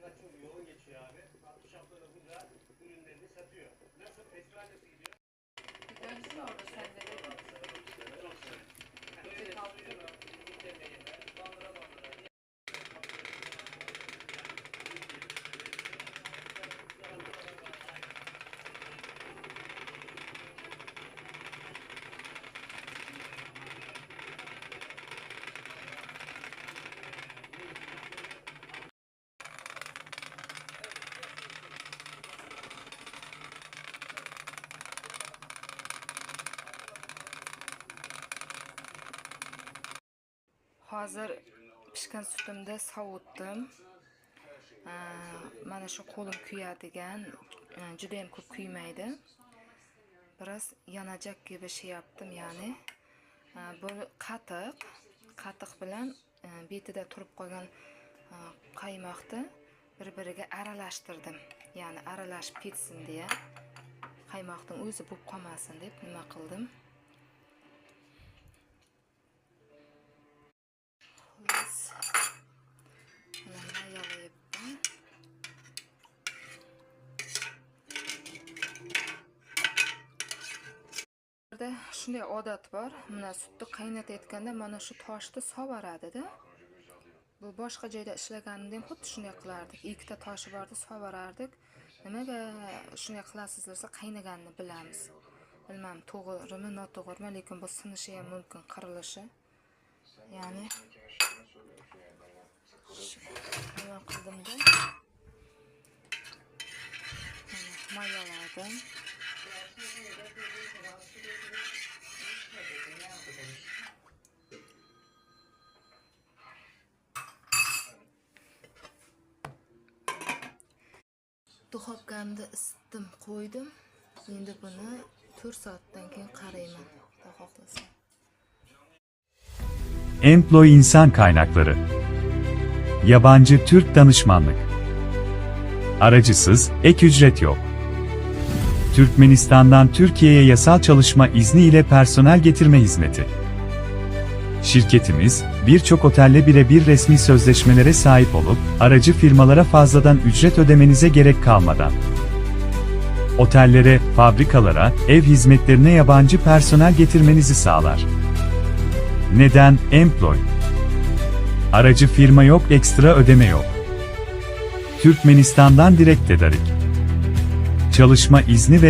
Çok yoğun geçiyor abi. 60 haftada burada ürünlerini satıyor. Nasıl festival nasıl gidiyor? Güzelsin orada sen de. Çok güzel. Böyle suyunu, yemeğini, bandıra bandıra. Hozir pishgan sutimni sovutdim. Mana shu qo'lim kuyadigan, juda ham ko'p kuymaydi. Biroz yanajak gibi şey yaptım yani. Bu qatiq bilan betida turib qolgan qaymoqni bir-biriga aralashtirdim. Yani aralashib ketsin diye. Qaymoqning o'zi bo'lib qolmasin deb nima qildim? Shunday odat bor. Mana sutni qaynatayotganda mana shu toshni sovaradi-da. Bu boshqa joyda ishlaganimda ham xuddi shunday qilardik. Ikkita toshi borda sovarardik. Nimaga shunday qilasizlar desa qaynaganini bilamiz. Bilmam to'g'rimi, noto'g'rimi, lekin bu sinishi ham mumkin, qirilishi. Ya'ni nima qildim-da? Mayaladim. Duxovkamda isitdim, qo'ydim. Endi buni 4 soatdan keyin qarayman, xudo xohlasa. Employ İnsan Kaynakları. Yabancı Türk Danışmanlık. Aracısız, ek ücret yok. Türkmenistan'dan Türkiye'ye yasal çalışma izni ile personel getirme hizmeti. Şirketimiz, birçok otelle birebir resmi sözleşmelere sahip olup, aracı firmalara fazladan ücret ödemenize gerek kalmadan, otellere, fabrikalara, ev hizmetlerine yabancı personel getirmenizi sağlar. Neden Employ? Aracı firma yok, ekstra ödeme yok. Türkmenistan'dan direkt tedarik. Çalışma izni ve